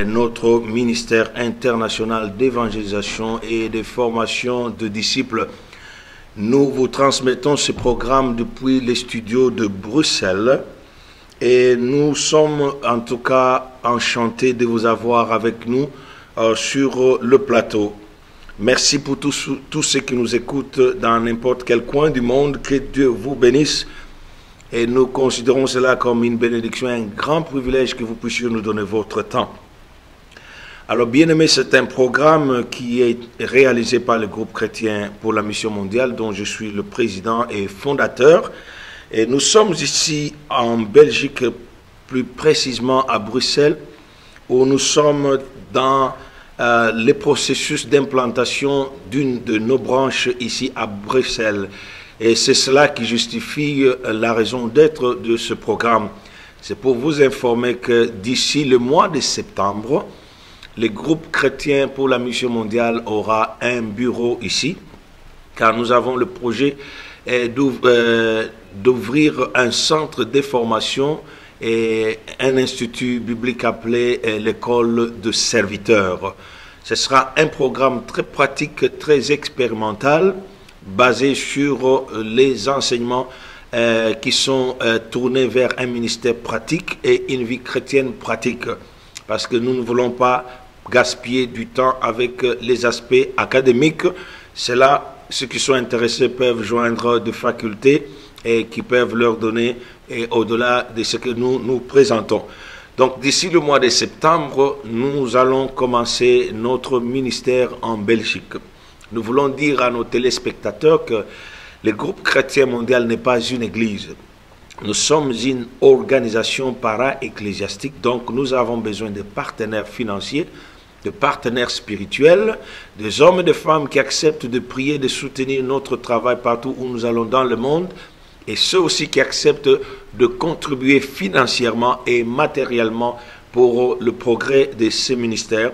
notre ministère international d'évangélisation et de formation de disciples. Nous vous transmettons ce programme depuis les studios de Bruxelles et nous sommes en tout cas enchantés de vous avoir avec nous sur le plateau. Merci pour tous ceux qui nous écoutent dans n'importe quel coin du monde. Que Dieu vous bénisse. Et nous considérons cela comme une bénédiction, un grand privilège que vous puissiez nous donner votre temps. Alors, bien-aimés, c'est un programme qui est réalisé par le groupe chrétien pour la mission mondiale, dont je suis le président et fondateur. Et nous sommes ici en Belgique, plus précisément à Bruxelles, où nous sommes dans le processus d'implantation d'une de nos branches ici à Bruxelles. Et c'est cela qui justifie la raison d'être de ce programme. C'est pour vous informer que d'ici le mois de septembre, le groupe chrétien pour la mission mondiale aura un bureau ici, car nous avons le projet d'ouvrir un centre de formation et un institut biblique appelé l'école de serviteurs. Ce sera un programme très pratique, très expérimental, basé sur les enseignements qui sont tournés vers un ministère pratique et une vie chrétienne pratique. Parce que nous ne voulons pas gaspiller du temps avec les aspects académiques. C'est là, ceux qui sont intéressés peuvent joindre des facultés et qui peuvent leur donner et au-delà de ce que nous présentons. Donc d'ici le mois de septembre, nous allons commencer notre ministère en Belgique. Nous voulons dire à nos téléspectateurs que le groupe chrétien mondial n'est pas une église. Nous sommes une organisation para-ecclésiastique, donc nous avons besoin de partenaires financiers, de partenaires spirituels, des hommes et des femmes qui acceptent de prier, de soutenir notre travail partout où nous allons dans le monde, et ceux aussi qui acceptent de contribuer financièrement et matériellement pour le progrès de ce ministère.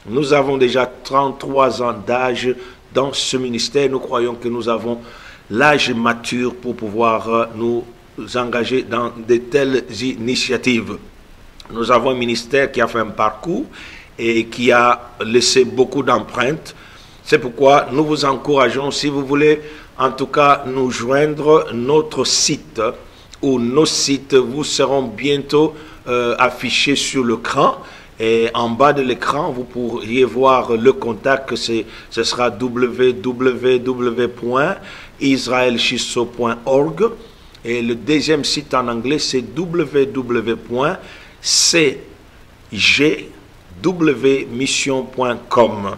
Nous avons déjà 33 ans d'âge dans ce ministère. Nous croyons que nous avons l'âge mature pour pouvoir nous engager dans de telles initiatives. Nous avons un ministère qui a fait un parcours et qui a laissé beaucoup d'empreintes. C'est pourquoi nous vous encourageons, si vous voulez en tout cas nous joindre, notre site ou nos sites vous seront bientôt affichés sur l'écran. Et en bas de l'écran, vous pourriez voir le contact, ce sera www.israelschisso.org. Et le deuxième site en anglais, c'est www.cgwmission.com.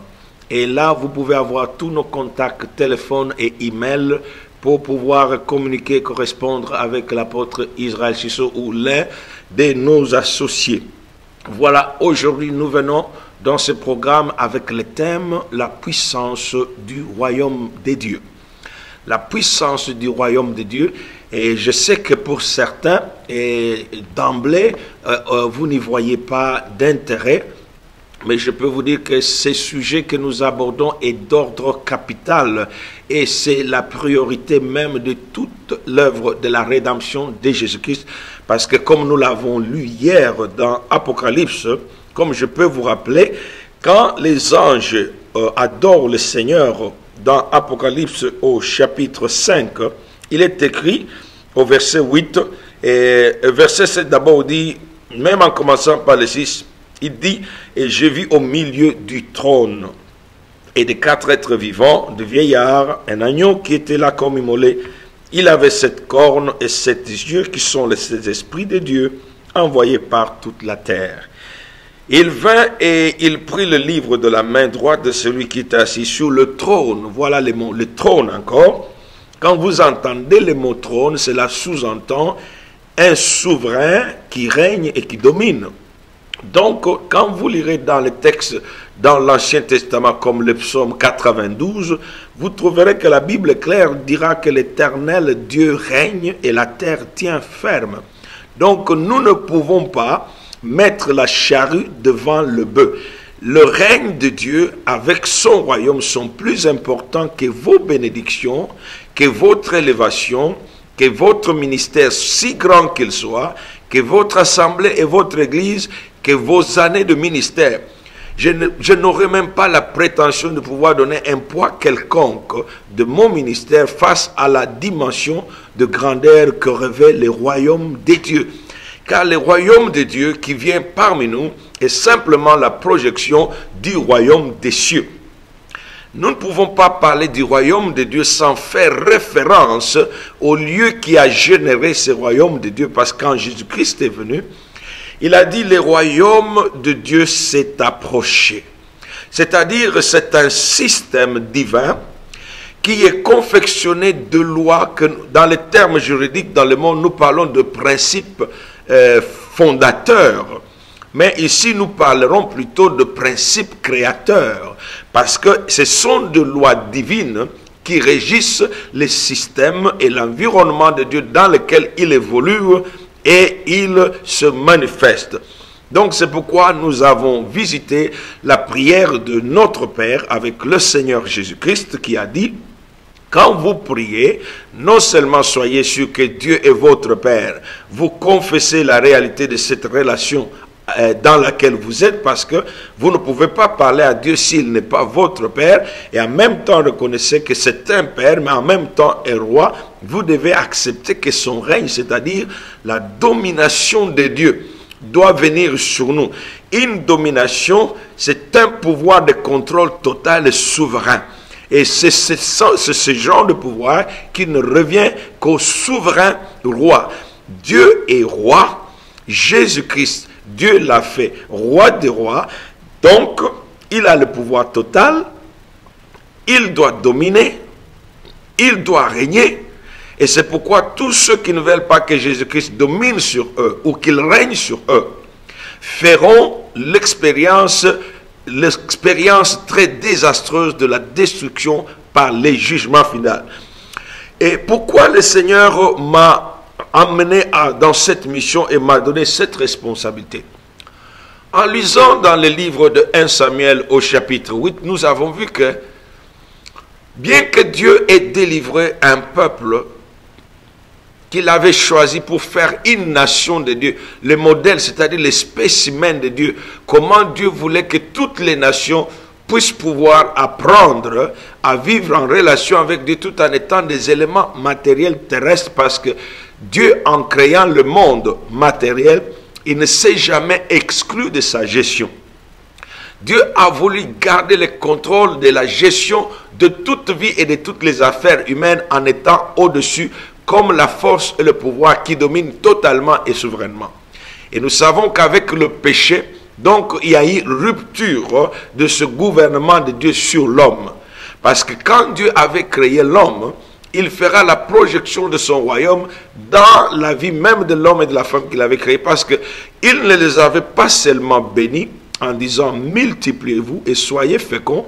Et là, vous pouvez avoir tous nos contacts, téléphone et email pour pouvoir communiquer, correspondre avec l'apôtre Israël Chisso ou l'un de nos associés. Voilà, aujourd'hui, nous venons dans ce programme avec le thème « La puissance du royaume des dieux ». La puissance du royaume des dieux. Et je sais que pour certains, d'emblée, vous n'y voyez pas d'intérêt. Mais je peux vous dire que ce sujet que nous abordons est d'ordre capital et c'est la priorité même de toute l'œuvre de la rédemption de Jésus-Christ. Parce que comme nous l'avons lu hier dans Apocalypse, comme je peux vous rappeler, quand les anges adorent le Seigneur dans Apocalypse au chapitre 5, il est écrit au verset 8, et verset 7 d'abord dit, même en commençant par le 6, il dit, et je vis au milieu du trône et des 4 êtres vivants, de vieillards, un agneau qui était là comme immolé. Il avait 7 cornes et 7 yeux qui sont les 7 esprits de Dieu envoyés par toute la terre. Il vint et il prit le livre de la main droite de celui qui était assis sur le trône. Voilà les mots, le trône encore. Quand vous entendez le mot trône, cela sous-entend un souverain qui règne et qui domine. Donc, quand vous lirez dans le texte, dans l'Ancien Testament, comme le psaume 92, vous trouverez que la Bible claire dira que l'Éternel Dieu règne et la terre tient ferme. Donc, nous ne pouvons pas mettre la charrue devant le bœuf. Le règne de Dieu avec son royaume sont plus importants que vos bénédictions, que votre élévation, que votre ministère, si grand qu'il soit, que votre assemblée et votre église, que vos années de ministère, je n'aurai même pas la prétention de pouvoir donner un poids quelconque de mon ministère face à la dimension de grandeur que revêt le royaume des dieux. Car le royaume de Dieu qui vient parmi nous est simplement la projection du royaume des cieux. Nous ne pouvons pas parler du royaume de Dieu sans faire référence au lieu qui a généré ce royaume de Dieu. Parce que quand Jésus-Christ est venu, il a dit le royaume de Dieu s'est approché. C'est-à-dire c'est un système divin qui est confectionné de lois que dans les termes juridiques dans le monde nous parlons de principes fondateurs. Mais ici, nous parlerons plutôt de principes créateurs, parce que ce sont des lois divines qui régissent les systèmes et l'environnement de Dieu dans lequel il évolue et il se manifeste. Donc, c'est pourquoi nous avons visité la prière de notre Père avec le Seigneur Jésus-Christ qui a dit: quand vous priez, non seulement soyez sûr que Dieu est votre Père, vous confessez la réalité de cette relation dans laquelle vous êtes, parce que vous ne pouvez pas parler à Dieu s'il n'est pas votre Père, et en même temps reconnaissez que c'est un Père, mais en même temps un roi. Vous devez accepter que son règne, c'est-à-dire la domination de Dieu, doit venir sur nous. Une domination, c'est un pouvoir de contrôle total et souverain. Et c'est ce genre de pouvoir qui ne revient qu'au souverain roi. Dieu est roi, Jésus-Christ, Dieu l'a fait roi des rois, donc il a le pouvoir total, il doit dominer, il doit régner. Et c'est pourquoi tous ceux qui ne veulent pas que Jésus-Christ domine sur eux ou qu'il règne sur eux feront l'expérience très désastreuse de la destruction par les jugements finaux. Et pourquoi le Seigneur m'a amené dans cette mission et m'a donné cette responsabilité? En lisant dans le livre de 1 Samuel au chapitre 8, nous avons vu que bien que Dieu ait délivré un peuple qu'il avait choisi pour faire une nation de Dieu, le modèle, c'est-à-dire les spécimens de Dieu, comment Dieu voulait que toutes les nations puissent pouvoir apprendre à vivre en relation avec Dieu tout en étant des éléments matériels terrestres, parce que Dieu, en créant le monde matériel, il ne s'est jamais exclu de sa gestion. Dieu a voulu garder le contrôle de la gestion de toute vie et de toutes les affaires humaines en étant au-dessus, comme la force et le pouvoir qui dominent totalement et souverainement. Et nous savons qu'avec le péché, donc il y a eu rupture de ce gouvernement de Dieu sur l'homme. Parce que quand Dieu avait créé l'homme, il fera la projection de son royaume dans la vie même de l'homme et de la femme qu'il avait créé. Parce qu'il ne les avait pas seulement bénis en disant « multipliez-vous et soyez féconds »,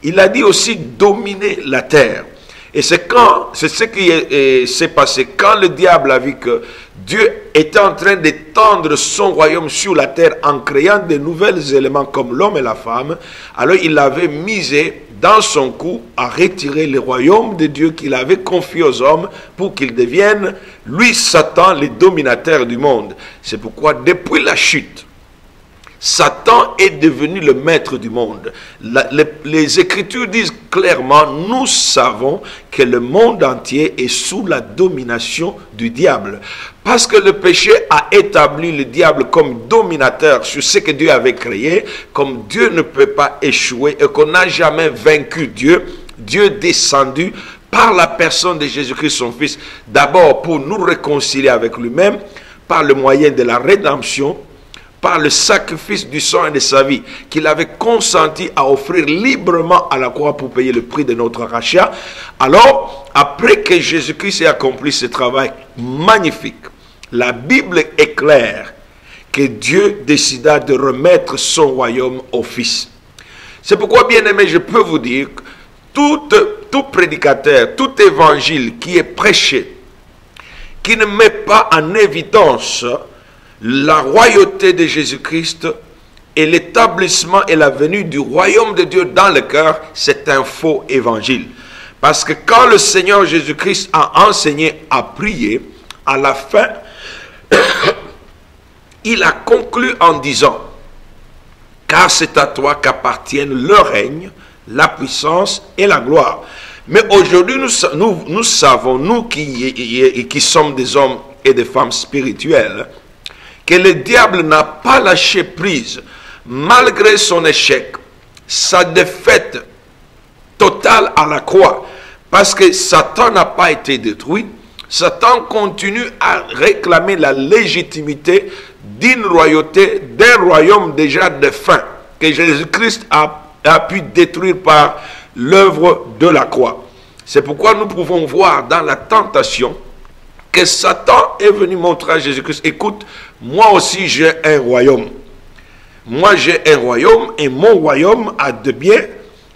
il a dit aussi « dominez la terre ». Et c'est ce qui s'est passé quand le diable a vu que Dieu était en train d'étendre son royaume sur la terre en créant de nouveaux éléments comme l'homme et la femme. Alors il avait misé dans son coup à retirer le royaume de Dieu qu'il avait confié aux hommes pour qu'ils deviennent, lui Satan, les dominateurs du monde. C'est pourquoi depuis la chute, Satan est devenu le maître du monde. Les Écritures disent clairement, nous savons que le monde entier est sous la domination du diable. Parce que le péché a établi le diable comme dominateur sur ce que Dieu avait créé, comme Dieu ne peut pas échouer et qu'on n'a jamais vaincu Dieu, Dieu descendu par la personne de Jésus-Christ, son Fils, d'abord pour nous réconcilier avec lui-même, par le moyen de la rédemption, par le sacrifice du sang et de sa vie, qu'il avait consenti à offrir librement à la croix pour payer le prix de notre rachat. Alors, après que Jésus-Christ ait accompli ce travail magnifique, la Bible est claire que Dieu décida de remettre son royaume au Fils. C'est pourquoi, bien aimé, je peux vous dire que tout prédicateur, tout évangile qui est prêché, qui ne met pas en évidence la royauté de Jésus-Christ et l'établissement et la venue du royaume de Dieu dans le cœur, c'est un faux évangile. Parce que quand le Seigneur Jésus-Christ a enseigné à prier, à la fin, il a conclu en disant, car c'est à toi qu'appartiennent le règne, la puissance et la gloire. Mais aujourd'hui, nous savons, nous qui sommes des hommes et des femmes spirituels, que le diable n'a pas lâché prise, malgré son échec, sa défaite totale à la croix, parce que Satan n'a pas été détruit. Satan continue à réclamer la légitimité d'une royauté, d'un royaume déjà défunt, que Jésus-Christ a pu détruire par l'œuvre de la croix. C'est pourquoi nous pouvons voir dans la tentation que Satan est venu montrer à Jésus-Christ, écoute, moi aussi j'ai un royaume. Moi j'ai un royaume et mon royaume a de biens.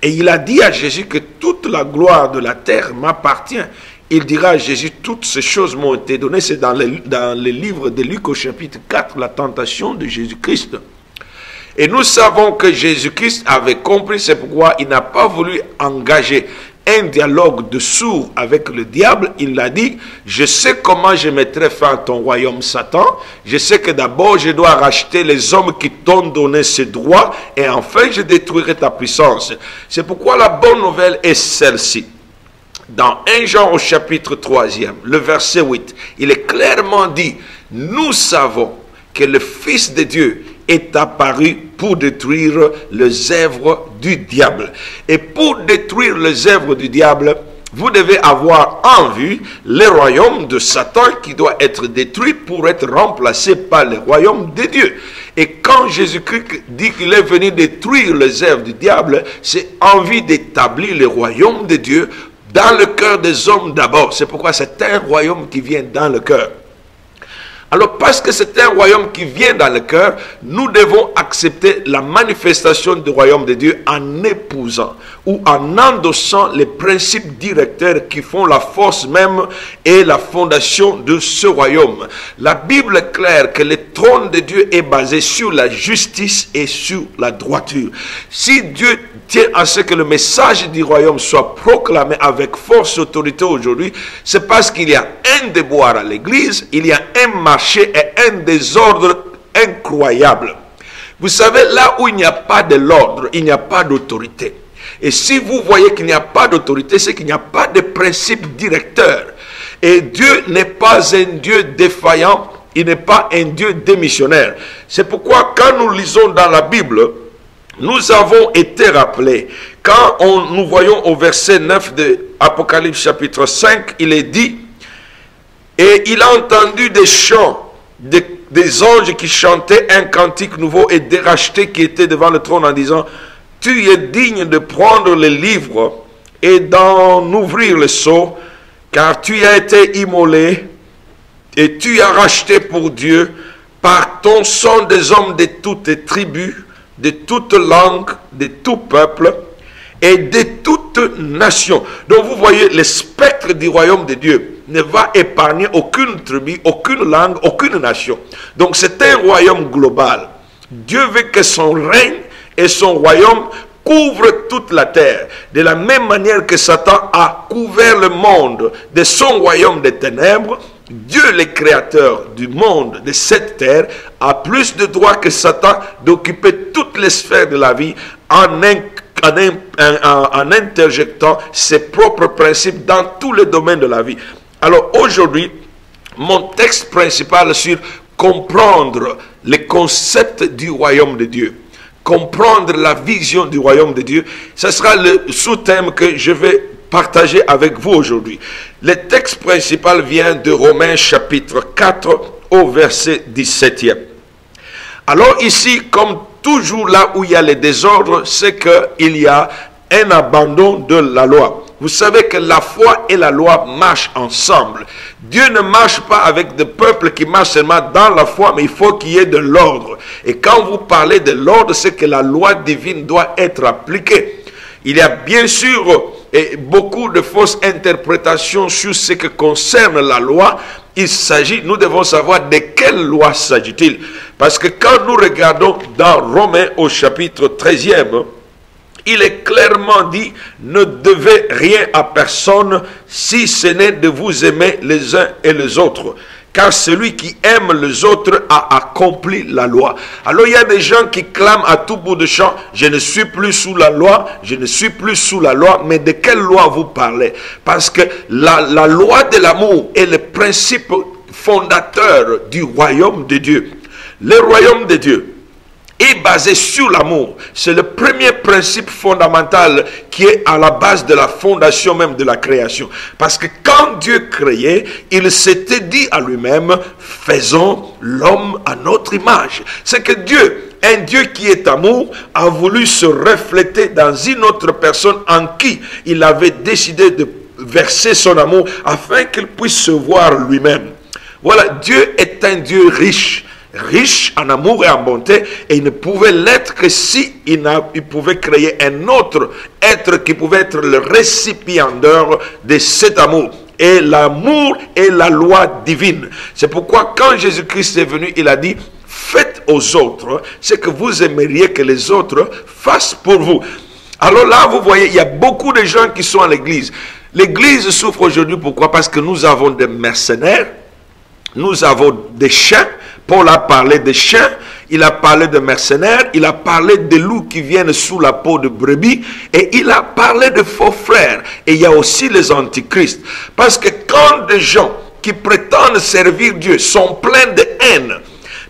Et il a dit à Jésus que toute la gloire de la terre m'appartient. Il dira à Jésus, toutes ces choses m'ont été données. C'est dans le livre de Luc au chapitre 4, la tentation de Jésus-Christ. Et nous savons que Jésus-Christ avait compris, c'est pourquoi il n'a pas voulu engager un dialogue de sourds avec le diable. Il a dit, je sais comment je mettrai fin à ton royaume Satan. Je sais que d'abord je dois racheter les hommes qui t'ont donné ce droit et enfin je détruirai ta puissance. C'est pourquoi la bonne nouvelle est celle-ci. Dans 1 Jean au chapitre 3e, le verset 8, il est clairement dit, nous savons que le Fils de Dieu est apparu pour détruire les œuvres du diable. Et pour détruire les œuvres du diable, vous devez avoir en vue le royaume de Satan qui doit être détruit pour être remplacé par le royaume de Dieu. Et quand Jésus-Christ dit qu'il est venu détruire les œuvres du diable, c'est envie d'établir le royaume de Dieu dans le cœur des hommes d'abord. C'est pourquoi c'est un royaume qui vient dans le cœur. Alors, parce que c'est un royaume qui vient dans le cœur, nous devons accepter la manifestation du royaume de Dieu en épousant ou en endossant les principes directeurs qui font la force même et la fondation de ce royaume. La Bible est claire que le trône de Dieu est basé sur la justice et sur la droiture. Si Dieu tient à ce que le message du royaume soit proclamé avec force et autorité aujourd'hui, c'est parce qu'il y a un déboire à l'église, il y a un marché et un désordre incroyable. Vous savez, là où il n'y a pas de l'ordre, il n'y a pas d'autorité. Et si vous voyez qu'il n'y a pas d'autorité, c'est qu'il n'y a pas de principe directeur. Et Dieu n'est pas un Dieu défaillant, il n'est pas un Dieu démissionnaire. C'est pourquoi quand nous lisons dans la Bible, nous avons été rappelés, quand nous voyons au verset 9 de Apocalypse chapitre 5, il est dit, et il a entendu des chants, des anges qui chantaient un cantique nouveau et des rachetés qui étaient devant le trône en disant, tu es digne de prendre le livre et d'en ouvrir le sceau, car tu as été immolé et tu as racheté pour Dieu par ton sang des hommes de toutes les tribus, de toutes langues, de tout peuple et de toute nation. Donc vous voyez, le spectre du royaume de Dieu ne va épargner aucune tribu, aucune langue, aucune nation. Donc c'est un royaume global. Dieu veut que son règne et son royaume couvrent toute la terre. De la même manière que Satan a couvert le monde de son royaume des ténèbres, Dieu, le créateur du monde, de cette terre, a plus de droit que Satan d'occuper toutes les sphères de la vie en interjectant ses propres principes dans tous les domaines de la vie. Alors aujourd'hui, mon texte principal sur comprendre le concept du royaume de Dieu, comprendre la vision du royaume de Dieu, ce sera le sous-thème que je vais partager avec vous aujourd'hui. Le texte principal vient de Romains chapitre 4 au verset 17e. Alors ici, comme toujours là où il y a le désordre, c'est qu'il y a un abandon de la loi. Vous savez que la foi et la loi marchent ensemble. Dieu ne marche pas avec des peuples qui marchent seulement dans la foi, mais il faut qu'il y ait de l'ordre. Et quand vous parlez de l'ordre, c'est que la loi divine doit être appliquée. Il y a bien sûr beaucoup de fausses interprétations sur ce qui concerne la loi. Nous devons savoir de quelle loi s'agit-il. Parce que quand nous regardons dans Romains au chapitre 13e, il est clairement dit, ne devez rien à personne si ce n'est de vous aimer les uns et les autres. car celui qui aime les autres a accompli la loi. Alors il y a des gens qui clament à tout bout de champ, je ne suis plus sous la loi, je ne suis plus sous la loi, mais de quelle loi vous parlez? Parce que la loi de l'amour est le principe fondateur du royaume de Dieu. Le royaume de Dieu est basé sur l'amour. C'est le premier principe fondamental qui est à la base de la fondation même de la création. Parce que quand Dieu créait, il s'était dit à lui-même, faisons l'homme à notre image. C'est que Dieu, un Dieu qui est amour, a voulu se refléter dans une autre personne en qui il avait décidé de verser son amour afin qu'il puisse se voir lui-même. Voilà, Dieu est un Dieu riche en amour et en bonté, et il ne pouvait l'être que si il pouvait créer un autre être qui pouvait être le récipiendaire de cet amour. Et l'amour est la loi divine. C'est pourquoi quand Jésus-Christ est venu, il a dit, faites aux autres ce que vous aimeriez que les autres fassent pour vous. Alors là, vous voyez, il y a beaucoup de gens qui sont à l'église. L'église souffre aujourd'hui, pourquoi? Parce que nous avons des mercenaires, nous avons des chiens. Paul a parlé de chiens, il a parlé de mercenaires, il a parlé de loups qui viennent sous la peau de brebis, et il a parlé de faux frères. Et il y a aussi les antichrists. Parce que quand des gens qui prétendent servir Dieu sont pleins de haine.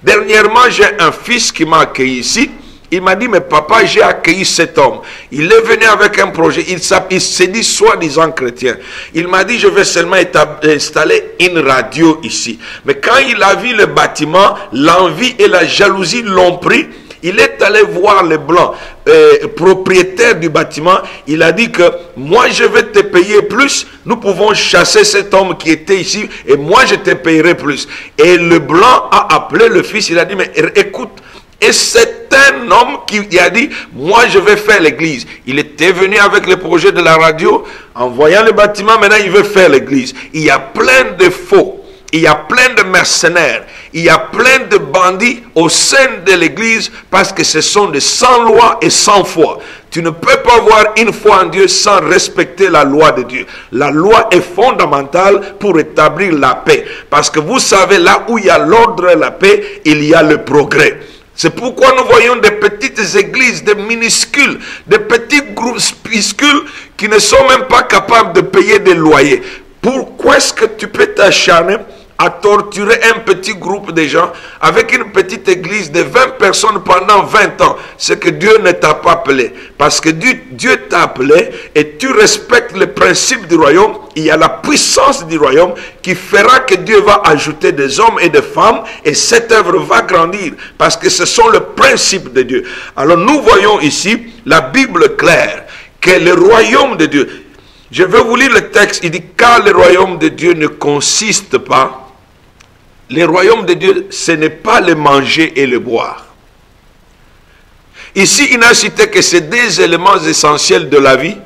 Dernièrement, j'ai un fils qui m'a accueilli ici. Il m'a dit, mais papa, j'ai accueilli cet homme. Il est venu avec un projet. Il s'est dit soi-disant chrétien. Il m'a dit, je vais seulement installer une radio ici. Mais quand il a vu le bâtiment, l'envie et la jalousie l'ont pris. Il est allé voir le blanc, propriétaire du bâtiment. Il a dit que moi, je vais te payer plus. Nous pouvons chasser cet homme qui était ici et moi, je te payerai plus. Et le blanc a appelé le fils. Il a dit, mais écoute, et c'est un homme qui a dit, moi je vais faire l'église. Il était venu avec le projet de la radio, en voyant le bâtiment, maintenant il veut faire l'église. Il y a plein de faux, il y a plein de mercenaires, il y a plein de bandits au sein de l'église parce que ce sont des sans loi et sans foi. Tu ne peux pas avoir une foi en Dieu sans respecter la loi de Dieu. La loi est fondamentale pour établir la paix. Parce que vous savez, là où il y a l'ordre et la paix, il y a le progrès. C'est pourquoi nous voyons des petites églises, des minuscules, des petits groupuscules qui ne sont même pas capables de payer des loyers. Pourquoi est-ce que tu peux t'acharner à torturer un petit groupe de gens avec une petite église de 20 personnes pendant 20 ans? C'est que Dieu ne t'a pas appelé. Parce que Dieu t'a appelé et tu respectes le principe du royaume. Il y a la puissance du royaume qui fera que Dieu va ajouter des hommes et des femmes et cette œuvre va grandir parce que ce sont le principe de Dieu. Alors nous voyons ici la Bible claire que le royaume de Dieu, je vais vous lire le texte, il dit car le royaume de Dieu ne consiste pas, le royaume de Dieu ce n'est pas le manger et le boire. Ici il n'a cité que ces deux éléments essentiels de la vie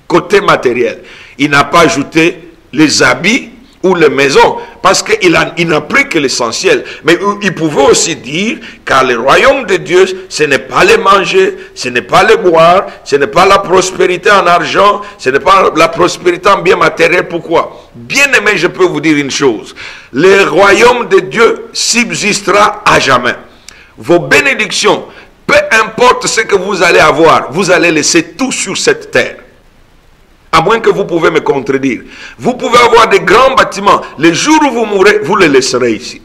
côté matériel. Il n'a pas ajouté les habits ou les maisons, parce qu'il n'a pris que l'essentiel. Mais il pouvait aussi dire, car le royaume de Dieu, ce n'est pas le manger, ce n'est pas le boire, ce n'est pas la prospérité en argent, ce n'est pas la prospérité en bien matériel. Pourquoi? Bien aimé, je peux vous dire une chose. Le royaume de Dieu subsistera à jamais. Vos bénédictions, peu importe ce que vous allez avoir, vous allez laisser tout sur cette terre. À moins que vous pouvez me contredire. Vous pouvez avoir des grands bâtiments. Le jour où vous mourrez, vous les laisserez ici.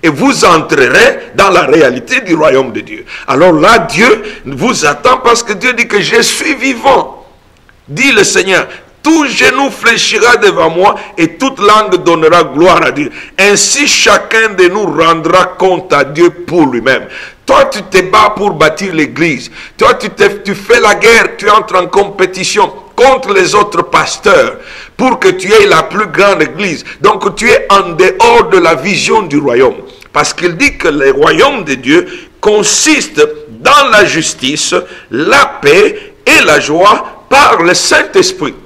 Et vous entrerez dans la réalité du royaume de Dieu. Alors là, Dieu vous attend parce que Dieu dit que je suis vivant. Dit le Seigneur. Tout genou fléchira devant moi et toute langue donnera gloire à Dieu. Ainsi, chacun de nous rendra compte à Dieu pour lui-même. Toi, tu te bats pour bâtir l'église. Toi, tu fais la guerre, tu entres en compétition contre les autres pasteurs pour que tu aies la plus grande église. Donc, tu es en dehors de la vision du royaume. Parce qu'il dit que le royaume de Dieu consiste dans la justice, la paix et la joie par le Saint-Esprit.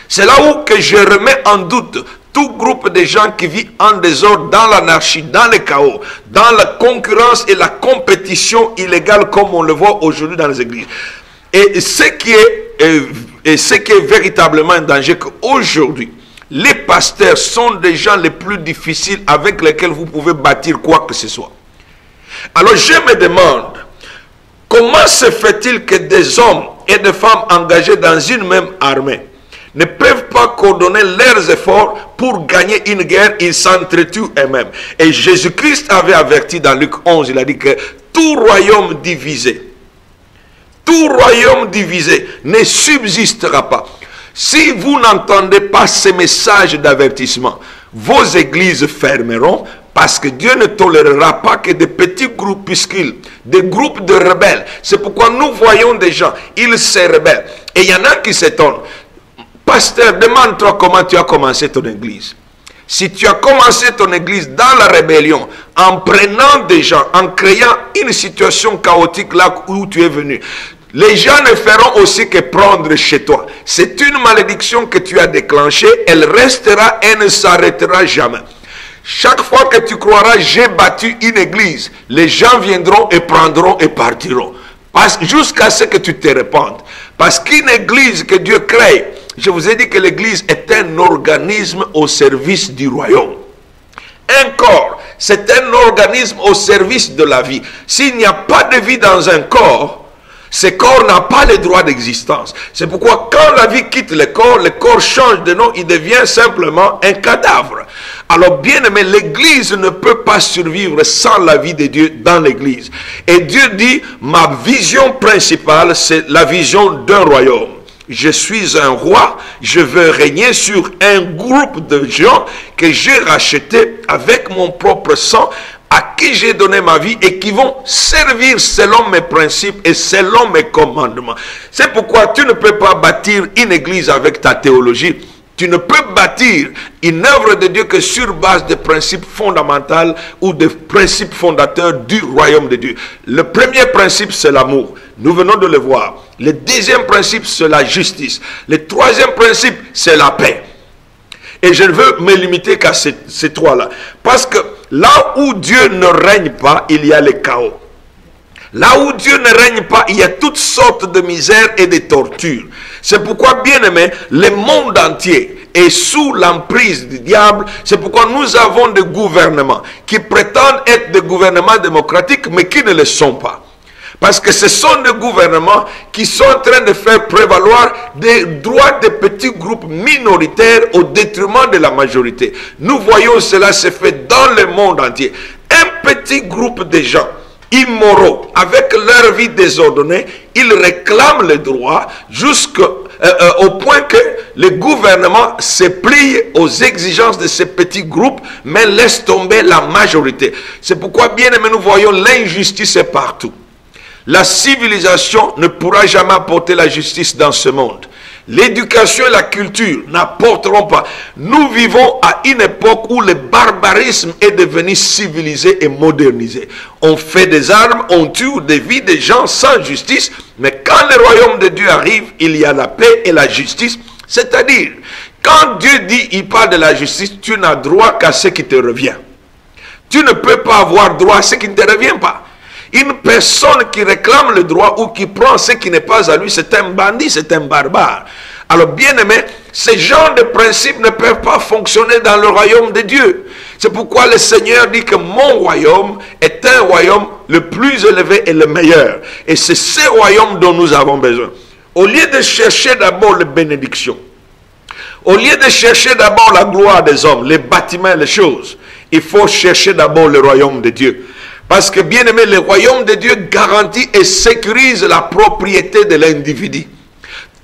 C'est là où que je remets en doute tout groupe de gens qui vivent en désordre, dans l'anarchie, dans le chaos, dans la concurrence et la compétition illégale comme on le voit aujourd'hui dans les églises. Et ce qui est véritablement un danger, qu'aujourd'hui, Les pasteurs sont des gens les plus difficiles avec lesquels vous pouvez bâtir quoi que ce soit. Alors je me demande, comment se fait-il que des hommes et des femmes engagés dans une même armée ne peuvent pas coordonner leurs efforts pour gagner une guerre? Ils s'entretuent eux-mêmes. Et Jésus-Christ avait averti dans Luc 11, il a dit que tout royaume divisé ne subsistera pas. Si vous n'entendez pas ces messages d'avertissement, vos églises fermeront, parce que Dieu ne tolérera pas que des petits groupuscules, des groupes de rebelles. C'est pourquoi nous voyons des gens, ils se rebellent. Et il y en a qui s'étonnent. Pasteur, demande-toi comment tu as commencé ton église. Si tu as commencé ton église dans la rébellion, en prenant des gens, en créant une situation chaotique là où tu es venu, les gens ne feront aussi que prendre chez toi. C'est une malédiction que tu as déclenchée, elle restera et ne s'arrêtera jamais. Chaque fois que tu croiras, j'ai bâti une église, les gens viendront et prendront et partiront. Jusqu'à ce que tu te répandes. Parce qu'une église que Dieu crée, je vous ai dit que l'église est un organisme au service du royaume. Un corps, c'est un organisme au service de la vie. S'il n'y a pas de vie dans un corps, ce corps n'a pas le droit d'existence. C'est pourquoi quand la vie quitte le corps change de nom, il devient simplement un cadavre. Alors bien aimé, l'église ne peut pas survivre sans la vie de Dieu dans l'église. Et Dieu dit, ma vision principale, c'est la vision d'un royaume. Je suis un roi, je veux régner sur un groupe de gens que j'ai rachetés avec mon propre sang, à qui j'ai donné ma vie et qui vont servir selon mes principes et selon mes commandements. C'est pourquoi tu ne peux pas bâtir une église avec ta théologie. Tu ne peux bâtir une œuvre de Dieu que sur base de principes fondamentaux ou de principes fondateurs du royaume de Dieu. Le premier principe, c'est l'amour. Nous venons de le voir. Le deuxième principe, c'est la justice. Le troisième principe, c'est la paix. Et je ne veux me limiter qu'à ces trois-là. Parce que là où Dieu ne règne pas, il y a le chaos. Là où Dieu ne règne pas, il y a toutes sortes de misères et de tortures. C'est pourquoi, bien aimé, le monde entier est sous l'emprise du diable. C'est pourquoi nous avons des gouvernements qui prétendent être des gouvernements démocratiques, mais qui ne le sont pas. Parce que ce sont des gouvernements qui sont en train de faire prévaloir des droits des petits groupes minoritaires au détriment de la majorité. Nous voyons cela se fait dans le monde entier. Un petit groupe de gens immoraux, avec leur vie désordonnée, ils réclament le droit jusqu'au point que le gouvernement se plie aux exigences de ces petits groupes, mais laisse tomber la majorité. C'est pourquoi, bien aimé, nous voyons l'injustice partout. La civilisation ne pourra jamais apporter la justice dans ce monde. L'éducation et la culture n'apporteront pas. Nous vivons à une époque où le barbarisme est devenu civilisé et modernisé. On fait des armes, on tue des vies de gens sans justice. Mais quand le royaume de Dieu arrive, il y a la paix et la justice. C'est-à-dire, quand Dieu dit, il parle de la justice, tu n'as droit qu'à ce qui te revient. Tu ne peux pas avoir droit à ce qui ne te revient pas. Une personne qui réclame le droit ou qui prend ce qui n'est pas à lui, c'est un bandit, c'est un barbare. Alors bien aimé, ces genres de principes ne peuvent pas fonctionner dans le royaume de Dieu. C'est pourquoi le Seigneur dit que mon royaume est un royaume le plus élevé et le meilleur. Et c'est ce royaume dont nous avons besoin. Au lieu de chercher d'abord les bénédictions, au lieu de chercher d'abord la gloire des hommes, les bâtiments, les choses, il faut chercher d'abord le royaume de Dieu. Parce que, bien aimé, le royaume de Dieu garantit et sécurise la propriété de l'individu.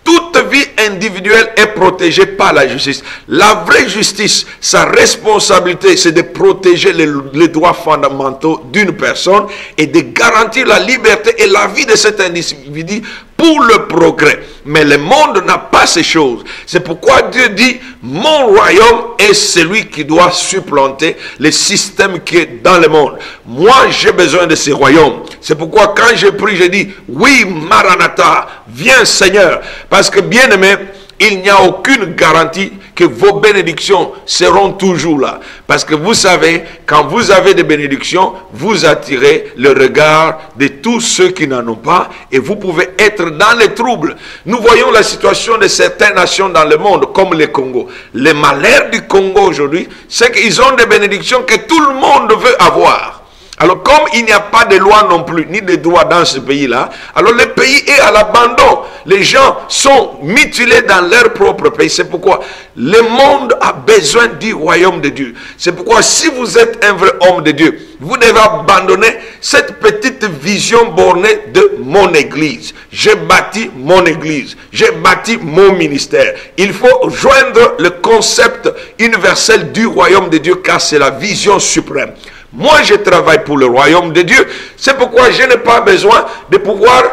Toute vie individuelle est protégée par la justice. La vraie justice, sa responsabilité, c'est de protéger les droits fondamentaux d'une personne et de garantir la liberté et la vie de cet individu pour le progrès. Mais le monde n'a pas ces choses. C'est pourquoi Dieu dit, mon royaume est celui qui doit supplanter le système qui est dans le monde. Moi, j'ai besoin de ce royaume. C'est pourquoi quand je prie, je dis, oui, Maranatha, viens Seigneur. Parce que bien aimé, il n'y a aucune garantie que vos bénédictions seront toujours là. Parce que vous savez, quand vous avez des bénédictions, vous attirez le regard de tous ceux qui n'en ont pas et vous pouvez être dans les troubles. Nous voyons la situation de certaines nations dans le monde, comme le Congo. Le malheur du Congo aujourd'hui, c'est qu'ils ont des bénédictions que tout le monde veut avoir. Alors, comme il n'y a pas de loi non plus, ni de droit dans ce pays-là, alors le pays est à l'abandon. Les gens sont mutilés dans leur propre pays. C'est pourquoi le monde a besoin du royaume de Dieu. C'est pourquoi si vous êtes un vrai homme de Dieu, vous devez abandonner cette petite vision bornée de mon église. J'ai bâti mon église. J'ai bâti mon ministère. Il faut joindre le concept universel du royaume de Dieu, car c'est la vision suprême. Moi, je travaille pour le royaume de Dieu. C'est pourquoi je n'ai pas besoin de pouvoir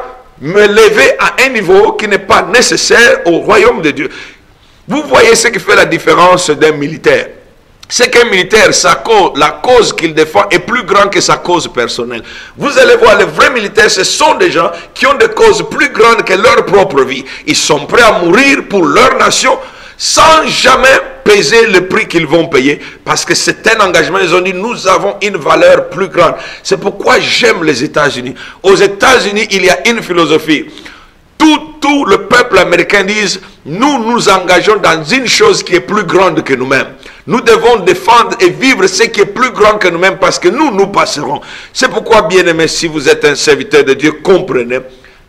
me lever à un niveau qui n'est pas nécessaire au royaume de Dieu. Vous voyez ce qui fait la différence d'un militaire. C'est qu'un militaire, la cause qu'il défend est plus grande que sa cause personnelle. Vous allez voir, les vrais militaires, ce sont des gens qui ont des causes plus grandes que leur propre vie. Ils sont prêts à mourir pour leur nation sans jamais peser le prix qu'ils vont payer, parce que c'est un engagement. Ils ont dit, nous avons une valeur plus grande. C'est pourquoi j'aime les États-Unis. Aux États-Unis, il y a une philosophie. Tout le peuple américain dit, nous nous engageons dans une chose qui est plus grande que nous-mêmes. Nous devons défendre et vivre ce qui est plus grand que nous-mêmes, parce que nous passerons. C'est pourquoi, bien-aimés, si vous êtes un serviteur de Dieu, comprenez,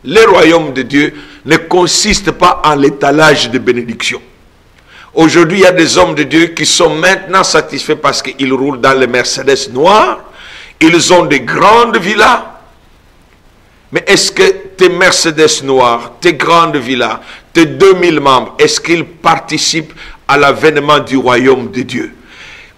le royaume de Dieu ne consiste pas en l'étalage de bénédictions. Aujourd'hui, il y a des hommes de Dieu qui sont maintenant satisfaits parce qu'ils roulent dans les Mercedes noirs. Ils ont des grandes villas. Mais est-ce que tes Mercedes noirs, tes grandes villas, tes 2000 membres, est-ce qu'ils participent à l'avènement du royaume de Dieu?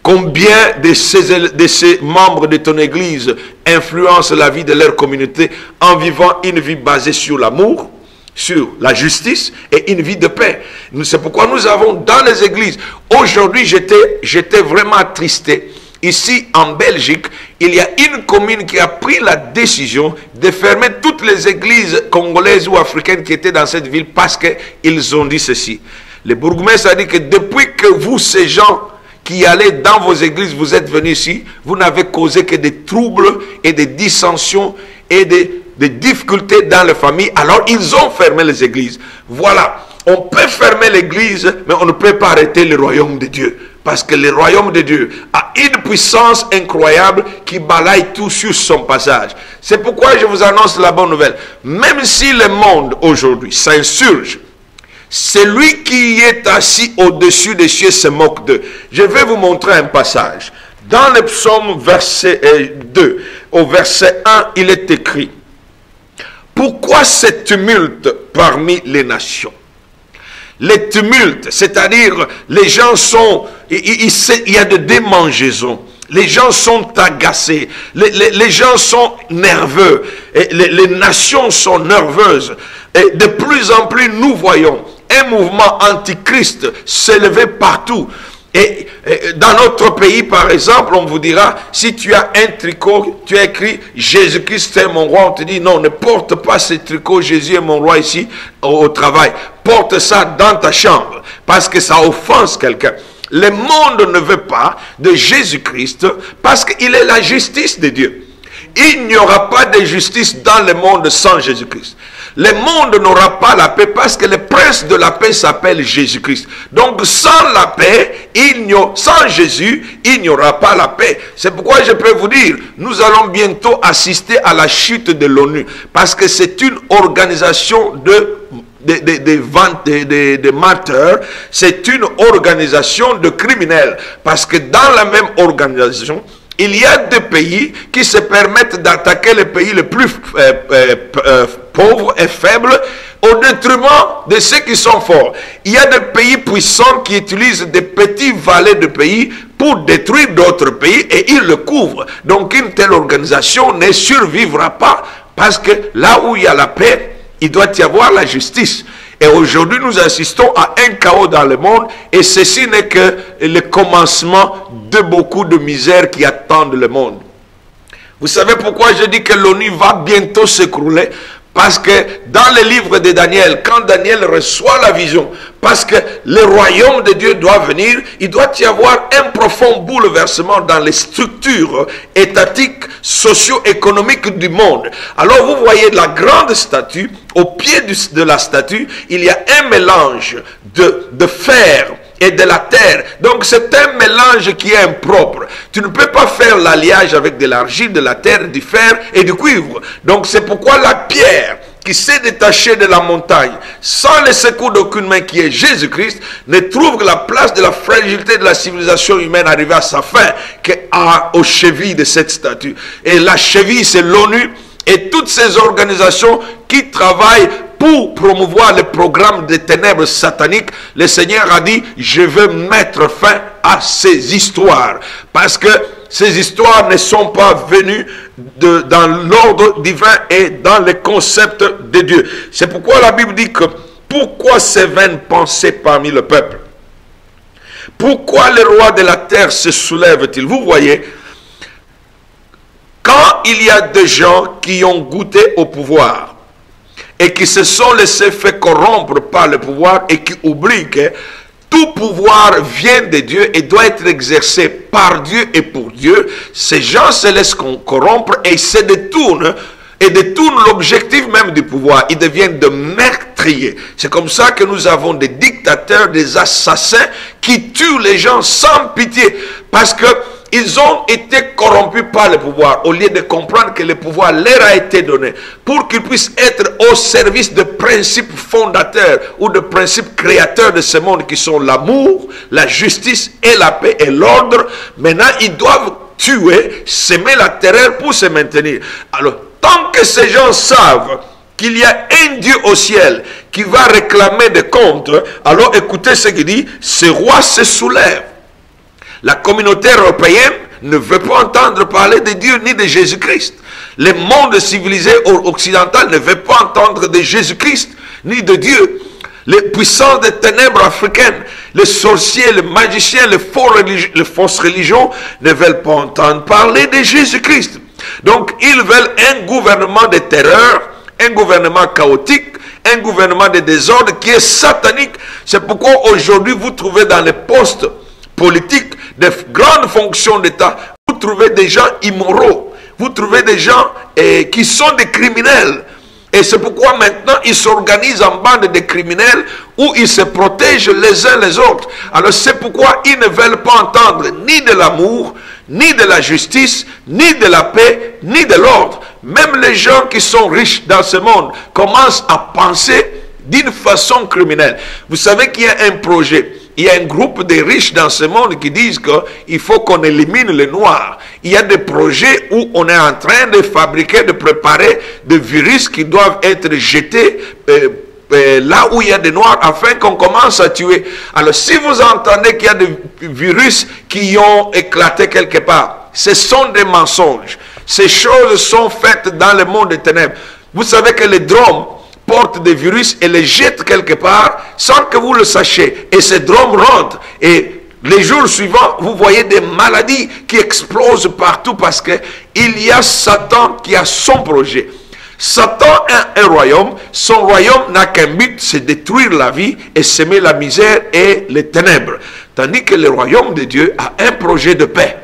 Combien de ces membres de ton église influencent la vie de leur communauté en vivant une vie basée sur l'amour, sur la justice et une vie de paix? C'est pourquoi nous avons dans les églises, aujourd'hui j'étais vraiment attristé. Ici en Belgique, il y a une commune qui a pris la décision de fermer toutes les églises congolaises ou africaines qui étaient dans cette ville parce qu'ils ont dit ceci. Le bourgmestre a dit que depuis que vous, ces gens qui allez dans vos églises, vous êtes venus ici, vous n'avez causé que des troubles et des dissensions et des difficultés dans les familles, alors ils ont fermé les églises. Voilà, on peut fermer l'église, mais on ne peut pas arrêter le royaume de Dieu. Parce que le royaume de Dieu a une puissance incroyable qui balaye tout sur son passage. C'est pourquoi je vous annonce la bonne nouvelle. Même si le monde aujourd'hui s'insurge, celui qui est assis au-dessus des cieux se moque d'eux. Je vais vous montrer un passage. Dans le psaume verset 2, au verset 1, il est écrit: pourquoi ce tumulte parmi les nations? Les tumultes, c'est-à-dire les gens sont, il y a de démangeaisons, les gens sont agacés, les gens sont nerveux, et les nations sont nerveuses. Et de plus en plus, nous voyons un mouvement antichrist s'élever partout. Et dans notre pays, par exemple, on vous dira, si tu as un tricot, tu as écrit « Jésus-Christ est mon roi », on te dit « Non, ne porte pas ce tricot, Jésus est mon roi ici au travail. Porte ça dans ta chambre, parce que ça offense quelqu'un. » Le monde ne veut pas de Jésus-Christ, parce qu'il est la justice de Dieu. Il n'y aura pas de justice dans le monde sans Jésus-Christ. Le monde n'aura pas la paix parce que le prince de la paix s'appelle Jésus-Christ. Donc sans la paix, sans Jésus, il n'y aura pas la paix. C'est pourquoi je peux vous dire, nous allons bientôt assister à la chute de l'ONU. Parce que c'est une organisation de menteurs, c'est une organisation de criminels. Parce que dans la même organisation, il y a des pays qui se permettent d'attaquer les pays les plus pauvres et faibles au détriment de ceux qui sont forts. Il y a des pays puissants qui utilisent des petits valets de pays pour détruire d'autres pays et ils le couvrent. Donc une telle organisation ne survivra pas parce que là où il y a la paix, il doit y avoir la justice. Et aujourd'hui, nous assistons à un chaos dans le monde et ceci n'est que le commencement de beaucoup de misères qui attendent le monde. Vous savez pourquoi je dis que l'ONU va bientôt s'écrouler? Parce que dans le livre de Daniel, quand Daniel reçoit la vision, parce que le royaume de Dieu doit venir, il doit y avoir un profond bouleversement dans les structures étatiques, socio-économiques du monde. Alors vous voyez la grande statue, au pied de la statue, il y a un mélange de fer et de la terre. Donc c'est un mélange qui est impropre. Tu ne peux pas faire l'alliage avec de l'argile, de la terre, du fer et du cuivre. Donc c'est pourquoi la pierre qui s'est détachée de la montagne, sans le secours d'aucune main qui est Jésus-Christ, ne trouve que la place de la fragilité de la civilisation humaine arrivée à sa fin qu'aux chevilles de cette statue. Et la cheville, c'est l'ONU et toutes ces organisations qui travaillent pour promouvoir le programme des ténèbres sataniques. Le Seigneur a dit, je veux mettre fin à ces histoires. Parce que ces histoires ne sont pas venues dans l'ordre divin et dans les concepts de Dieu. C'est pourquoi la Bible dit que, pourquoi ces vaines pensées parmi le peuple? Pourquoi les rois de la terre se soulèvent-ils? Vous voyez, quand il y a des gens qui ont goûté au pouvoir, et qui se sont laissés faire corrompre par le pouvoir et qui oublient que tout pouvoir vient de Dieu et doit être exercé par Dieu et pour Dieu, ces gens se laissent corrompre et se détournent l'objectif même du pouvoir. Ils deviennent de meurtriers. C'est comme ça que nous avons des dictateurs, des assassins qui tuent les gens sans pitié parce que ils ont été corrompus par le pouvoir, au lieu de comprendre que le pouvoir leur a été donné pour qu'ils puissent être au service de principes fondateurs ou de principes créateurs de ce monde qui sont l'amour, la justice et la paix et l'ordre. Maintenant, ils doivent tuer, semer la terreur pour se maintenir. Alors, tant que ces gens savent qu'il y a un Dieu au ciel qui va réclamer des comptes, alors écoutez ce qu'il dit, ce roi se soulève. La communauté européenne ne veut pas entendre parler de Dieu ni de Jésus-Christ. Le monde civilisé occidental ne veut pas entendre de Jésus-Christ ni de Dieu. Les puissances des ténèbres africaines, les sorciers, les magiciens, les fausses religions ne veulent pas entendre parler de Jésus-Christ. Donc ils veulent un gouvernement de terreur, un gouvernement chaotique, un gouvernement de désordre qui est satanique. C'est pourquoi aujourd'hui vous trouvez dans les postes politiques de grandes fonctions d'État, vous trouvez des gens immoraux, vous trouvez des gens qui sont des criminels. Et c'est pourquoi maintenant ils s'organisent en bande de criminels où ils se protègent les uns les autres. Alors c'est pourquoi ils ne veulent pas entendre ni de l'amour, ni de la justice, ni de la paix, ni de l'ordre. Même les gens qui sont riches dans ce monde commencent à penser d'une façon criminelle. Vous savez qu'il y a un projet. Il y a un groupe de riches dans ce monde qui disent qu'il faut qu'on élimine les noirs. Il y a des projets où on est en train de fabriquer, de préparer des virus qui doivent être jetés là où il y a des noirs afin qu'on commence à tuer. Alors si vous entendez qu'il y a des virus qui ont éclaté quelque part, ce sont des mensonges. Ces choses sont faites dans le monde des ténèbres. Vous savez que les drones portent des virus et les jettent quelque part sans que vous le sachiez. Et ces drones rentrent. Et les jours suivants, vous voyez des maladies qui explosent partout parce qu'il y a Satan qui a son projet. Satan a un royaume. Son royaume n'a qu'un but, c'est détruire la vie et semer la misère et les ténèbres. Tandis que le royaume de Dieu a un projet de paix.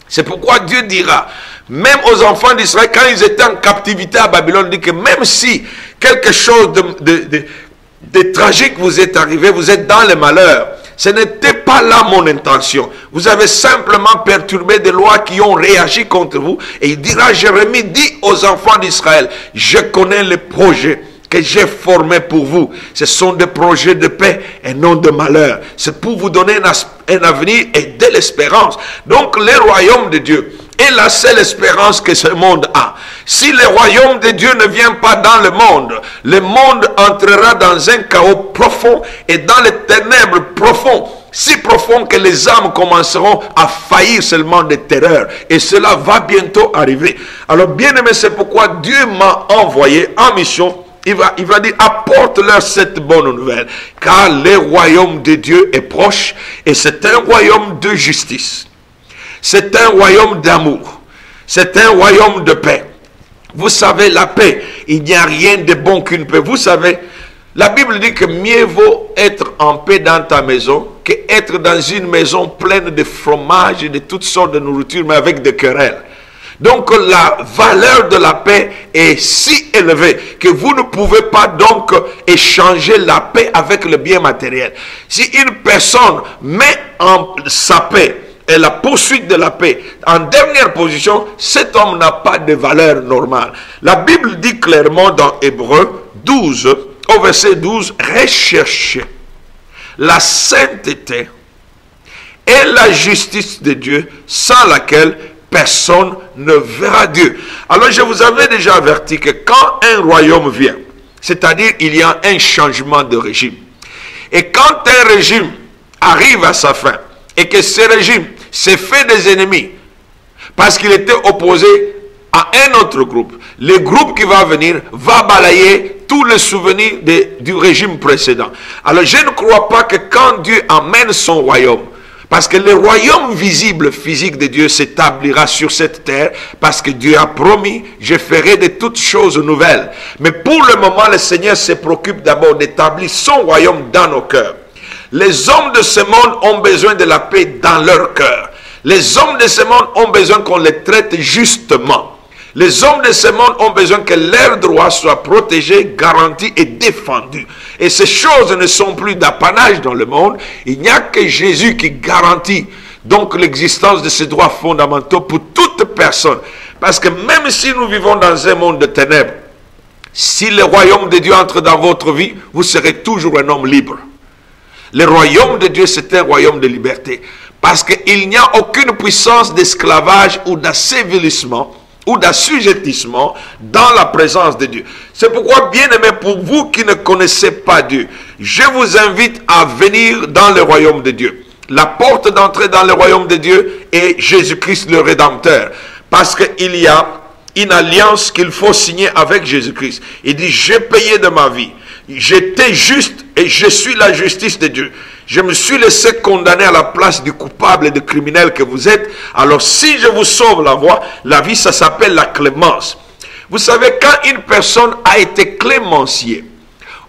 C'est pourquoi Dieu dira, même aux enfants d'Israël, quand ils étaient en captivité à Babylone, il dit que même si quelque chose de tragique vous est arrivé, vous êtes dans le malheur, ce n'était pas là mon intention. Vous avez simplement perturbé des lois qui ont réagi contre vous. Et il dira, Jérémie dit aux enfants d'Israël, je connais les projets que j'ai formés pour vous. Ce sont des projets de paix et non de malheur. C'est pour vous donner un avenir et de l'espérance. Donc le royaume de Dieu est la seule espérance que ce monde a. Si le royaume de Dieu ne vient pas dans le monde entrera dans un chaos profond et dans les ténèbres profondes, si profond que les âmes commenceront à faillir seulement de terreur. Et cela va bientôt arriver. Alors bien aimé, c'est pourquoi Dieu m'a envoyé en mission. Il va dire, apporte-leur cette bonne nouvelle. Car le royaume de Dieu est proche et c'est un royaume de justice. C'est un royaume d'amour. C'est un royaume de paix. Vous savez, la paix, il n'y a rien de bon qu'une paix. Vous savez, la Bible dit que mieux vaut être en paix dans ta maison qu'être dans une maison pleine de fromage et de toutes sortes de nourriture, mais avec des querelles. Donc la valeur de la paix est si élevée que vous ne pouvez pas donc échanger la paix avec le bien matériel. Si une personne met en sa paix et la poursuite de la paix en dernière position, cet homme n'a pas de valeur normale. La Bible dit clairement dans Hébreux 12, au verset 12, recherchez la sainteté et la justice de Dieu, sans laquelle personne ne verra Dieu. Alors je vous avais déjà averti que quand un royaume vient, c'est-à-dire il y a un changement de régime, et quand un régime arrive à sa fin, et que ce régime s'est fait des ennemis, parce qu'il était opposé à un autre groupe, le groupe qui va venir va balayer tous les souvenirs du régime précédent. Alors je ne crois pas que quand Dieu amène son royaume, parce que le royaume visible, physique de Dieu s'établira sur cette terre, parce que Dieu a promis, je ferai de toutes choses nouvelles. Mais pour le moment, le Seigneur se préoccupe d'abord d'établir son royaume dans nos cœurs. Les hommes de ce monde ont besoin de la paix dans leur cœur. Les hommes de ce monde ont besoin qu'on les traite justement. Les hommes de ce monde ont besoin que leurs droits soient protégés, garantis et défendus. Et ces choses ne sont plus d'apanage dans le monde. Il n'y a que Jésus qui garantit donc l'existence de ces droits fondamentaux pour toute personne. Parce que même si nous vivons dans un monde de ténèbres, si le royaume de Dieu entre dans votre vie, vous serez toujours un homme libre. Le royaume de Dieu, c'est un royaume de liberté. Parce qu'il n'y a aucune puissance d'esclavage ou d'asservissement ou d'assujettissement dans la présence de Dieu. C'est pourquoi, bien aimé, pour vous qui ne connaissez pas Dieu, je vous invite à venir dans le royaume de Dieu. La porte d'entrée dans le royaume de Dieu est Jésus-Christ le Rédempteur. Parce qu'il y a une alliance qu'il faut signer avec Jésus-Christ. Il dit, j'ai payé de ma vie. J'étais juste et je suis la justice de Dieu. Je me suis laissé condamner à la place du coupable et du criminel que vous êtes. Alors si je vous sauve la vie, ça s'appelle la clémence. Vous savez, quand une personne a été clémenciée,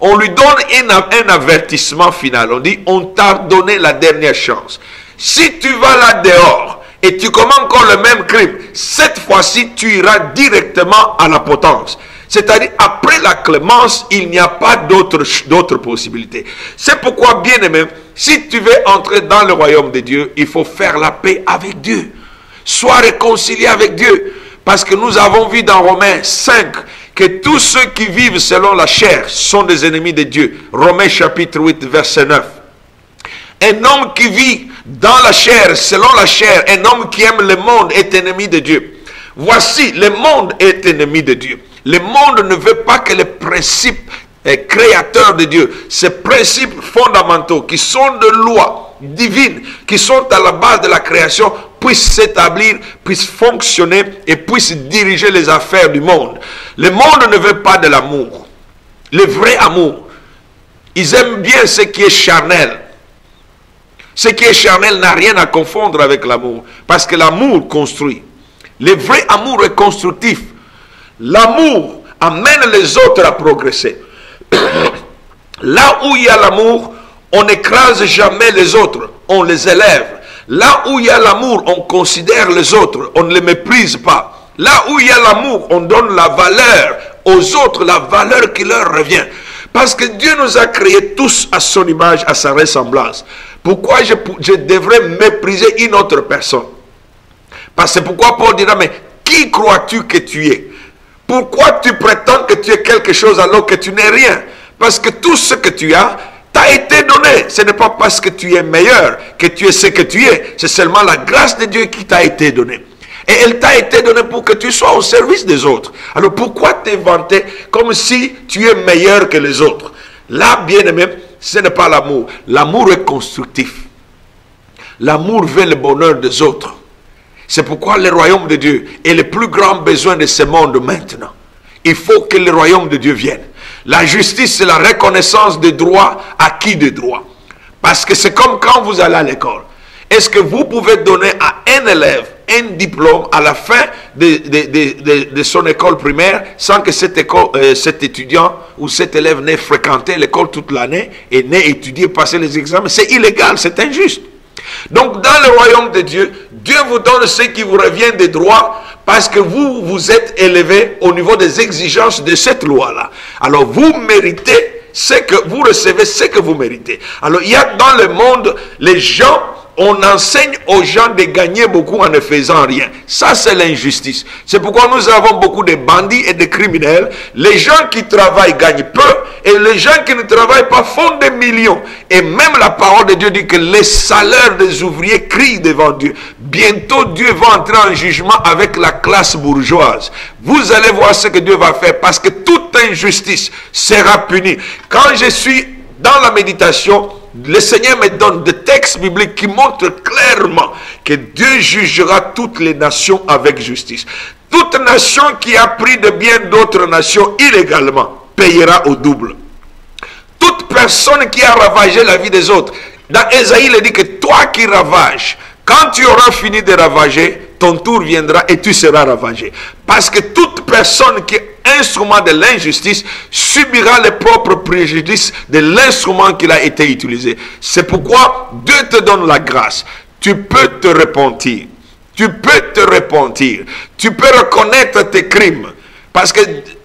on lui donne un avertissement final. On dit, on t'a donné la dernière chance. Si tu vas là dehors et tu commets encore le même crime, cette fois-ci, tu iras directement à la potence. C'est-à-dire, après la clémence, il n'y a pas d'autre possibilité. C'est pourquoi, bien aimé, si tu veux entrer dans le royaume de Dieu, il faut faire la paix avec Dieu. Sois réconcilié avec Dieu. Parce que nous avons vu dans Romains 5 que tous ceux qui vivent selon la chair sont des ennemis de Dieu. Romains chapitre 8, verset 9. Un homme qui vit dans la chair, selon la chair, un homme qui aime le monde est ennemi de Dieu. Voici, le monde est ennemi de Dieu. Le monde ne veut pas que les principes créateurs de Dieu, ces principes fondamentaux qui sont de loi divine, qui sont à la base de la création, puissent s'établir, puissent fonctionner et puissent diriger les affaires du monde. Le monde ne veut pas de l'amour. Le vrai amour. Ils aiment bien ce qui est charnel. Ce qui est charnel n'a rien à confondre avec l'amour. Parce que l'amour construit. Le vrai amour est constructif. L'amour amène les autres à progresser. Là où il y a l'amour, on n'écrase jamais les autres, on les élève. Là où il y a l'amour, on considère les autres, on ne les méprise pas. Là où il y a l'amour, on donne la valeur aux autres, la valeur qui leur revient. Parce que Dieu nous a créés tous à son image, à sa ressemblance. Pourquoi je devrais mépriser une autre personne? Parce que pourquoi Paul dira, mais qui crois-tu que tu es? Pourquoi tu prétends que tu es quelque chose alors que tu n'es rien? Parce que tout ce que tu as t'a été donné. Ce n'est pas parce que tu es meilleur que tu es ce que tu es. C'est seulement la grâce de Dieu qui t'a été donnée. Et elle t'a été donnée pour que tu sois au service des autres. Alors pourquoi te vanter comme si tu es meilleur que les autres? Là, bien aimé, ce n'est pas l'amour. L'amour est constructif. L'amour veut le bonheur des autres. C'est pourquoi le royaume de Dieu est le plus grand besoin de ce monde maintenant. Il faut que le royaume de Dieu vienne. La justice, c'est la reconnaissance des droits acquis des droits. Parce que c'est comme quand vous allez à l'école. Est-ce que vous pouvez donner à un élève un diplôme à la fin de son école primaire sans que cet étudiant ou cet élève n'ait fréquenté l'école toute l'année et n'ait étudié, passé les examens? C'est illégal, c'est injuste. Donc dans le royaume de Dieu, Dieu vous donne ce qui vous revient des droits parce que vous vous êtes élevé au niveau des exigences de cette loi-là. Alors vous méritez ce que vous recevez, ce que vous méritez. Alors il y a dans le monde, les gens, on enseigne aux gens de gagner beaucoup en ne faisant rien. Ça, c'est l'injustice. C'est pourquoi nous avons beaucoup de bandits et de criminels. Les gens qui travaillent gagnent peu et les gens qui ne travaillent pas font des millions. Et même la parole de Dieu dit que les salaires des ouvriers crient devant Dieu. Bientôt, Dieu va entrer en jugement avec la classe bourgeoise. Vous allez voir ce que Dieu va faire parce que toute injustice sera punie. Quand je suis dans la méditation, le Seigneur me donne des textes bibliques qui montrent clairement que Dieu jugera toutes les nations avec justice. Toute nation qui a pris de bien d'autres nations illégalement payera au double. Toute personne qui a ravagé la vie des autres. Dans Ésaïe, il dit que toi qui ravages, quand tu auras fini de ravager, ton tour viendra et tu seras ravagé. Parce que toute personne qui est instrument de l'injustice subira les propres préjudices de l'instrument qu'il a été utilisé. C'est pourquoi Dieu te donne la grâce. Tu peux te repentir. Tu peux te repentir. Tu peux reconnaître tes crimes. Parce que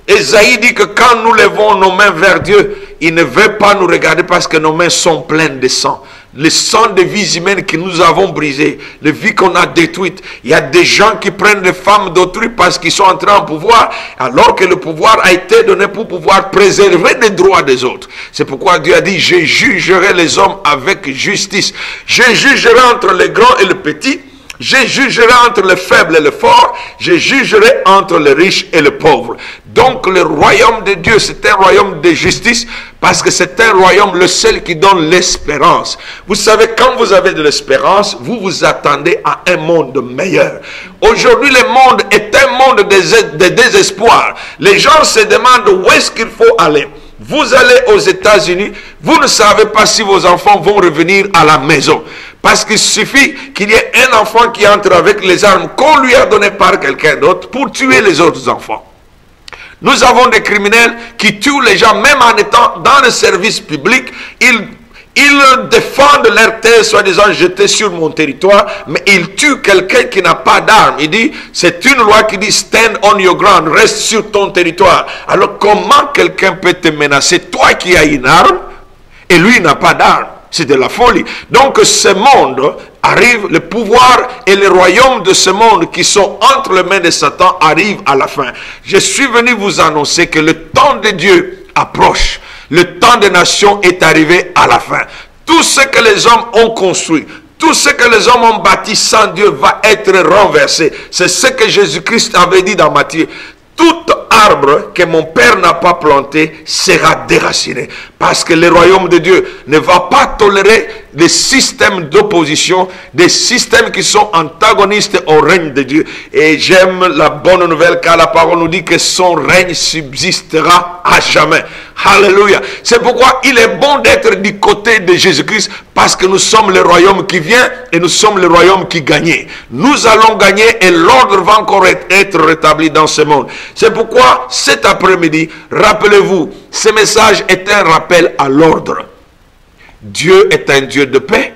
Ésaïe dit que quand nous levons nos mains vers Dieu, il ne veut pas nous regarder parce que nos mains sont pleines de sang. Le sang de vies humaines que nous avons brisées, les vies qu'on a détruites. Il y a des gens qui prennent les femmes d'autrui parce qu'ils sont entrés en pouvoir, alors que le pouvoir a été donné pour pouvoir préserver les droits des autres. C'est pourquoi Dieu a dit, je jugerai les hommes avec justice. Je jugerai entre les grands et les petits. Je jugerai entre le faible et le fort. Je jugerai entre les riches et les pauvres. Donc le royaume de Dieu, c'est un royaume de justice parce que c'est un royaume le seul qui donne l'espérance. Vous savez, quand vous avez de l'espérance, vous vous attendez à un monde meilleur. Aujourd'hui, le monde est un monde de désespoir. Les gens se demandent où est-ce qu'il faut aller. Vous allez aux États-Unis, vous ne savez pas si vos enfants vont revenir à la maison. Parce qu'il suffit qu'il y ait un enfant qui entre avec les armes qu'on lui a données par quelqu'un d'autre pour tuer les autres enfants. Nous avons des criminels qui tuent les gens, même en étant dans le service public. Ils défendent leur terre, soi-disant jetée sur mon territoire, mais ils tuent quelqu'un qui n'a pas d'armes. Il dit, c'est une loi qui dit, stand on your ground, reste sur ton territoire. Alors comment quelqu'un peut te menacer, toi qui as une arme, et lui n'a pas d'arme? C'est de la folie. Donc ce monde arrive, le pouvoir et le royaume de ce monde qui sont entre les mains de Satan arrivent à la fin. Je suis venu vous annoncer que le temps de Dieu approche. Le temps des nations est arrivé à la fin. Tout ce que les hommes ont construit, tout ce que les hommes ont bâti sans Dieu va être renversé. C'est ce que Jésus-Christ avait dit dans Matthieu. Tout arbre que mon Père n'a pas planté sera déraciné. Parce que le royaume de Dieu ne va pas tolérer des systèmes d'opposition, des systèmes qui sont antagonistes au règne de Dieu. Et j'aime la bonne nouvelle car la parole nous dit que son règne subsistera à jamais. Alléluia. C'est pourquoi il est bon d'être du côté de Jésus-Christ parce que nous sommes le royaume qui vient et nous sommes le royaume qui gagne. Nous allons gagner et l'ordre va encore être rétabli dans ce monde. C'est pourquoi cet après-midi, rappelez-vous, ce message est un rappel à l'ordre. Dieu est un Dieu de paix.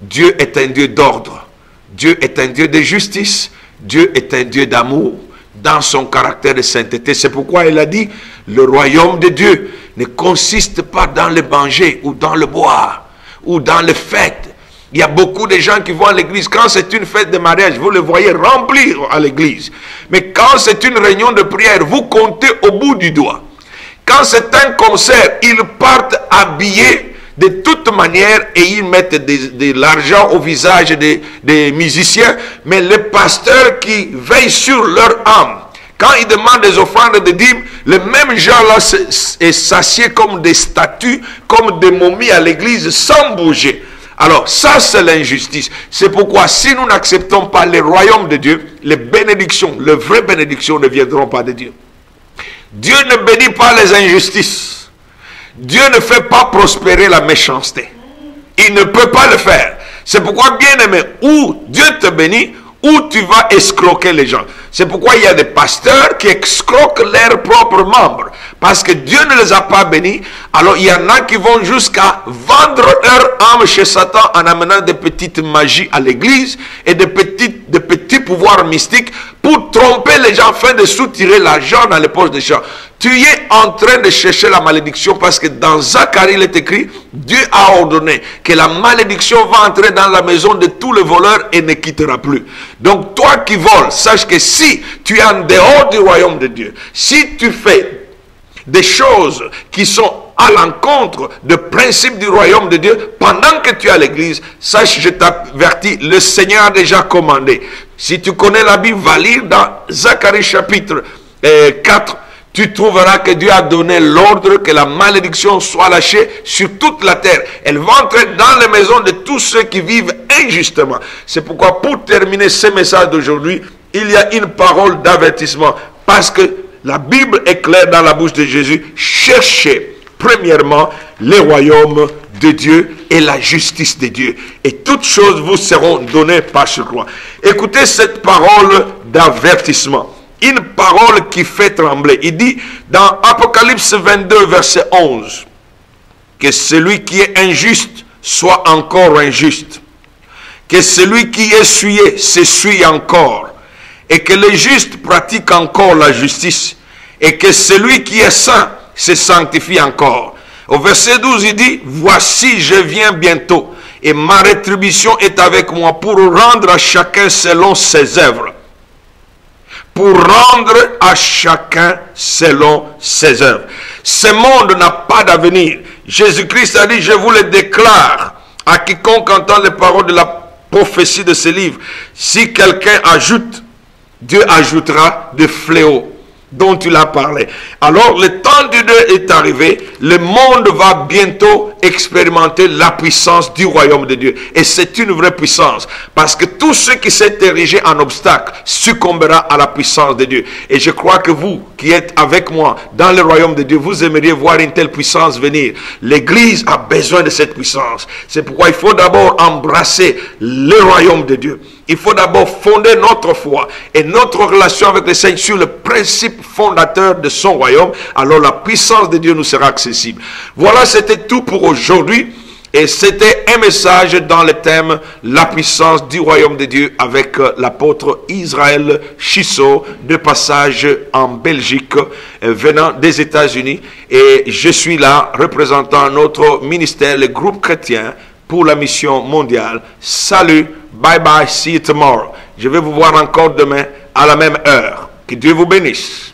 Dieu est un Dieu d'ordre. Dieu est un Dieu de justice. Dieu est un Dieu d'amour dans son caractère de sainteté. C'est pourquoi il a dit, le royaume de Dieu ne consiste pas dans le manger ou dans le boire ou dans les fêtes. Il y a beaucoup de gens qui vont à l'église. Quand c'est une fête de mariage, vous le voyez remplir à l'église. Mais quand c'est une réunion de prière, vous comptez au bout du doigt. Quand c'est un concert, ils partent habillés de toute manière et ils mettent de l'argent au visage des musiciens. Mais les pasteurs qui veillent sur leur âme, quand ils demandent des offrandes de dîmes, les mêmes gens-là s'assiedent comme des statues, comme des momies à l'église sans bouger. Alors ça c'est l'injustice. C'est pourquoi si nous n'acceptons pas le royaume de Dieu, les bénédictions, les vraies bénédictions ne viendront pas de Dieu. Dieu ne bénit pas les injustices. Dieu ne fait pas prospérer la méchanceté. Il ne peut pas le faire. C'est pourquoi, bien-aimé, où Dieu te bénit, où tu vas escroquer les gens. C'est pourquoi il y a des pasteurs qui escroquent leurs propres membres. Parce que Dieu ne les a pas bénis. Alors il y en a qui vont jusqu'à vendre leur âme chez Satan en amenant des petites magies à l'église et de petits pouvoirs mystiques pour tromper les gens afin de soutirer l'argent dans les poches des gens. Tu es en train de chercher la malédiction parce que dans Zacharie il est écrit, Dieu a ordonné que la malédiction va entrer dans la maison de tous les voleurs et ne quittera plus. Donc toi qui voles, sache que si tu es en dehors du royaume de Dieu, si tu fais des choses qui sont à l'encontre des principes du royaume de Dieu, pendant que tu es à l'église, sache, je t'avertis, le Seigneur a déjà commandé. Si tu connais la Bible, va lire dans Zacharie chapitre 4, tu trouveras que Dieu a donné l'ordre que la malédiction soit lâchée sur toute la terre. Elle va entrer dans les maisons de tous ceux qui vivent injustement. C'est pourquoi, pour terminer ce message d'aujourd'hui, il y a une parole d'avertissement. Parce que la Bible est claire dans la bouche de Jésus. Cherchez premièrement le royaume de Dieu et la justice de Dieu. Et toutes choses vous seront données par surcroît. Écoutez cette parole d'avertissement. Une parole qui fait trembler. Il dit dans Apocalypse 22, verset 11, que celui qui est injuste soit encore injuste. Que celui qui est souillé s'essuie encore. Et que le juste pratique encore la justice. Et que celui qui est saint se sanctifie encore. Au verset 12, il dit, voici, je viens bientôt. Et ma rétribution est avec moi pour rendre à chacun selon ses œuvres. Pour rendre à chacun selon ses œuvres. Ce monde n'a pas d'avenir. Jésus-Christ a dit, je vous le déclare à quiconque entend les paroles de la prophétie de ce livre. Si quelqu'un ajoute, Dieu ajoutera des fléaux dont tu l'as parlé. Alors le temps de Dieu est arrivé, le monde va bientôt expérimenter la puissance du royaume de Dieu. Et c'est une vraie puissance, parce que tout ce qui s'est érigé en obstacle succombera à la puissance de Dieu. Et je crois que vous qui êtes avec moi dans le royaume de Dieu, vous aimeriez voir une telle puissance venir. L'Église a besoin de cette puissance. C'est pourquoi il faut d'abord embrasser le royaume de Dieu. Il faut d'abord fonder notre foi et notre relation avec le Seigneur sur le principe fondateur de son royaume. Alors la puissance de Dieu nous sera accessible. Voilà, c'était tout pour aujourd'hui. Et c'était un message dans le thème la puissance du royaume de Dieu avec l'apôtre Israël Chisso, de passage en Belgique, venant des États-Unis. Et je suis là représentant notre ministère, le groupe chrétien, pour la mission mondiale. Salut, bye bye, see you tomorrow. Je vais vous voir encore demain à la même heure. Que Dieu vous bénisse.